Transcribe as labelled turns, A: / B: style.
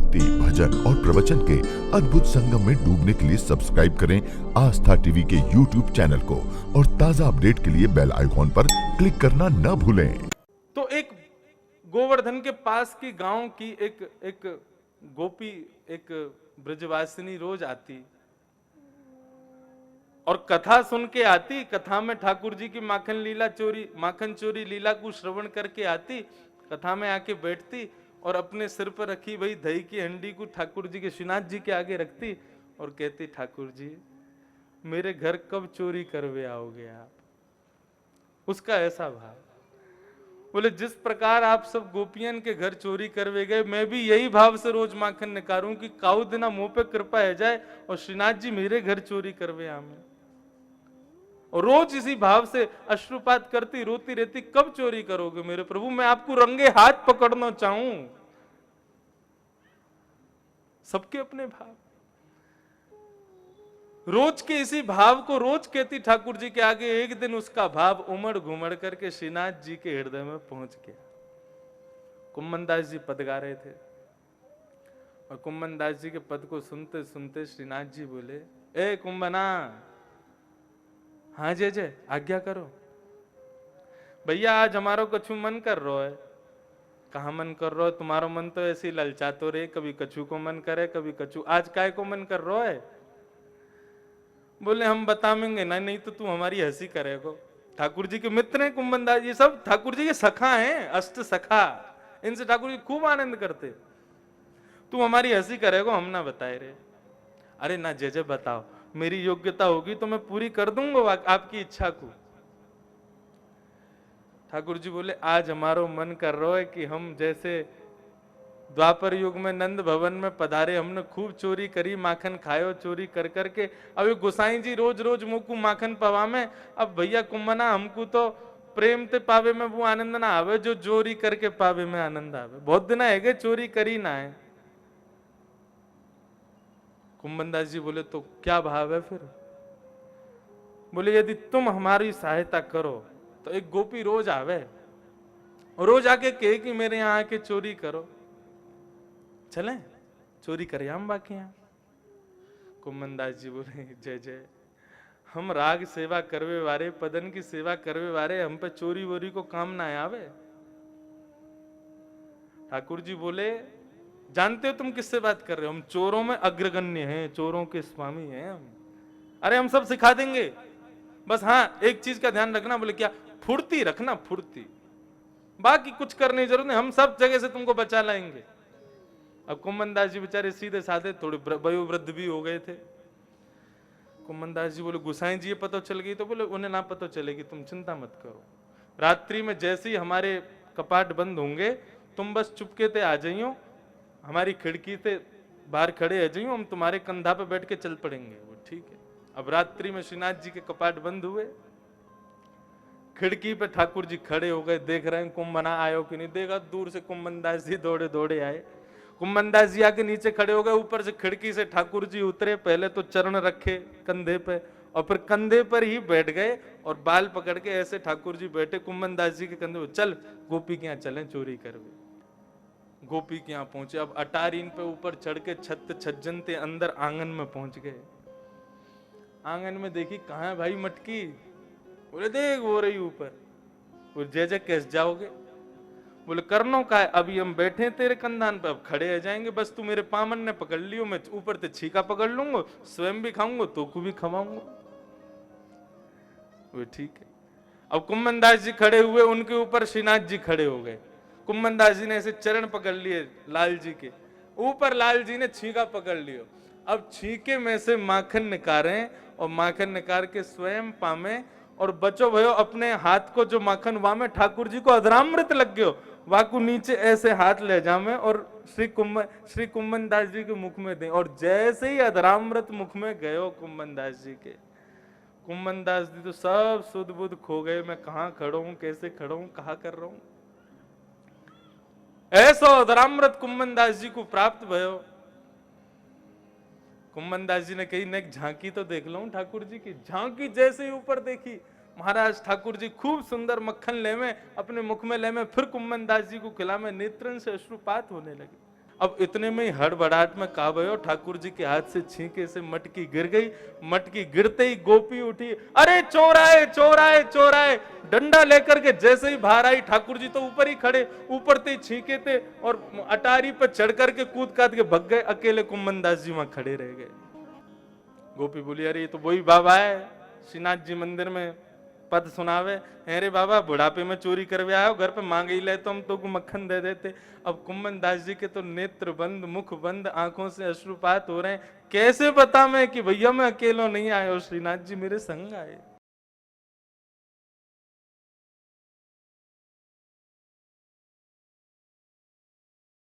A: भक्ति, भजन और प्रवचन के अद्भुत संगम में डूबने के लिए सब्सक्राइब करें आस्था टीवी के YouTube चैनल को और ताजा अपडेट के लिए बेल आइकॉन पर क्लिक करना न भूलें।
B: तो एक गोवर्धन के पास की गांव की एक गोपी, एक ब्रजवासिनी रोज आती और कथा सुन के आती। कथा में ठाकुर जी की माखन चोरी लीला को श्रवण करके आती। कथा में आके बैठती और अपने सिर पर रखी वही दही की हंडी को ठाकुर जी के श्रीनाथ जी के आगे रखती और कहती, ठाकुर जी मेरे घर कब चोरी करवे आओगे आप। उसका ऐसा भाव। बोले जिस प्रकार आप सब गोपियन के घर चोरी करवे गए, मैं भी यही भाव से रोज माखन निकारूं कि काऊ दिना मुंह पे कृपा है जाए और श्रीनाथ जी मेरे घर चोरी करवे आमे। और रोज इसी भाव से अश्रुपात करती रोती रहती, कब चोरी करोगे मेरे प्रभु, मैं आपको रंगे हाथ पकड़ना चाहूं। सबके अपने भाव। रोज के इसी भाव को रोज कहती ठाकुर जी के आगे। एक दिन उसका भाव उमड़ घुमड़ करके श्रीनाथ जी के हृदय में पहुंच गया। कुम्मन दास जी पद गा रहे थे और कुम्मन दास जी के पद को सुनते सुनते श्रीनाथ जी बोले, ए कुंभना, हाँ जय जय, आज्ञा करो। भैया आज हमारो कछु मन कर रो है। कहा मन कर रो है? तुम्हारो मन तो ऐसी ललचा तो रे, कभी कछु को मन करे कभी कछु। आज काय को मन कर रो है? बोले हम बताएंगे ना, नहीं तो तू हमारी हंसी करेगो। ठाकुर जी के मित्र हैं कुम्भन दास जी, सब ठाकुर जी के सखा हैं, अष्ट सखा। इनसे ठाकुर जी खूब आनंद करते। तू हमारी हंसी करेगो, हम ना बताए रे। अरे ना जय जय बताओ, मेरी योग्यता होगी तो मैं पूरी कर दूंगा आपकी इच्छा को। ठाकुर जी बोले आज हमारो मन कर रहा है कि हम जैसे द्वापर युग में नंद भवन में पधारे, हमने खूब चोरी करी, माखन खायो चोरी कर करके। अब गोसाई जी रोज रोज मुकु माखन पवा में। अब भैया कुम्भना हमको तो प्रेम ते पावे में वो आनंद ना आवे जो चोरी करके पावे में आनंद आवे। बहुत दिन है चोरी करी ना है। कुम्भन दास जी बोले तो क्या भाव है फिर? बोले यदि तुम हमारी सहायता करो तो एक गोपी रोज आवे और रोज आके कहे कि मेरे यहाँ आके चोरी करो, चले चोरी करे हम बाकी यहाँ। कुम्भन दास जी बोले जय जय, हम राग सेवा करवे वारे, पदन की सेवा करवे वारे, हम पे चोरी वोरी को काम ना आवे। ठाकुर जी बोले जानते हो तुम किससे बात कर रहे हो? हम चोरों में अग्रगण्य हैं, चोरों के स्वामी हैं हम। अरे हम सब सिखा देंगे, बस हाँ एक चीज का ध्यान रखना। बोले क्या? फुर्ती रखना, फुर्ती, बाकी कुछ करने की जरूरत नहीं, हम सब जगह से तुमको बचा लाएंगे। अब कुम्भन दास जी बेचारे सीधे साधे, थोड़े वयोवृद्ध भी हो गए थे। कुम्भन दास जी बोले गुसाई जी ये पता चल गई? तो बोले उन्हें ना पता चलेगी, तुम चिंता मत करो। रात्रि में जैसे ही हमारे कपाट बंद होंगे तुम बस चुपके से आ जाइयो, हमारी खिड़की से बाहर खड़े आ जाइयो, हम तुम्हारे कंधा पे बैठ के चल पड़ेंगे। वो ठीक है। अब रात्रि में श्रीनाथ जी के कपाट बंद हुए, खिड़की पे ठाकुर जी खड़े हो गए, देख रहे हैं कुम्भना आयो कि नहीं। देखा दूर से कुम्भन दास जी दौड़े दौड़े आए। कुम्भन दास जी आके नीचे खड़े हो गए, ऊपर से खिड़की से ठाकुर जी उतरे। पहले तो चरण रखे कंधे पे और फिर कंधे पर ही बैठ गए और बाल पकड़ के ऐसे ठाकुर जी बैठे कुम्भन दास जी के कंधे पे। चल गोपी के यहाँ चलें चोरी करवे। गोपी के यहाँ पहुंचे। अब अटारीन पे ऊपर चढ़ के छत छज्जन ते अंदर आंगन में पहुंच गए। आंगन में देखी कहाँ है भाई मटकी? बोले देख वो रही ऊपर। बोले जय जय कैसे जाओगे? बोले करनो का है, अभी हम बैठे तेरे कंधान पे, अब खड़े आ जाएंगे, बस तू मेरे पामन ने पकड़ लियो, मैं ऊपर ते छीका पकड़ लूंगा, स्वयं भी खाऊंगा तो को भी खवाऊंगा। वो ठीक है। अब कुम्भन दास जी खड़े हुए, उनके ऊपर श्रीनाथ जी खड़े हो गए। कुम्भन दास जी ने ऐसे चरण पकड़ लिए लाल जी के ऊपर, लाल जी ने छीका पकड़ लियो। अब छीके में से माखन निकारे और माखन निकाल के स्वयं पामे और बचो भयो अपने हाथ को जो माखन वामे ठाकुर जी को अधरामृत लग गयो, वाकू नीचे ऐसे हाथ ले जामे और श्री कुम्भन दास जी के मुख में दे। और जैसे ही अधरामृत मुख में गयो कुम्भन दास जी के, कुम्भन दास जी तो सब सुध बुध खो गए। मैं कहाँ खड़ा हूं, कैसे खड़ा हूं, कहा कर रहा हूं। ऐसा अधरामृत कुम्भन दास जी को प्राप्त भयो। कुम्भन दास जी ने कही न झांकी तो देख लो ठाकुर जी की। झांकी जैसे ही ऊपर देखी, महाराज ठाकुर जी खूब सुंदर मक्खन ले में अपने मुख में ले में, फिर कुम्भन दास जी को खिला में, नेत्रन से अश्रुपात होने लगे। अब इतने में ही हड़बड़ाहट में का भयो, ठाकुर जी के हाथ से छींके से मटकी गिर गई। मटकी गिरते ही गोपी उठी, अरे चोर आए चोर आए चोर आए। डंडा लेकर के जैसे ही बाहर आई, ठाकुर जी तो ऊपर ही खड़े, ऊपर ते छींके थे और अटारी पर चढ़ करके कूद काद के भग गए। अकेले कुम्मनदास जी वहां खड़े रह गए। गोपी बोली, अरे ये तो वही बाबा है श्रीनाथ जी मंदिर में पद सुनावे। अरे बाबा बुढ़ापे में चोरी करवे आयो, घर पे मांग ही ले तो हम तो मक्खन दे देते। अब कुम्मनदास जी के तो नेत्र बंद, मुख बंद, आंखों से अश्रुपात हो रहे हैं। कैसे बता मैं कि भैया मैं अकेलो नहीं आया, श्रीनाथ जी मेरे संग आए।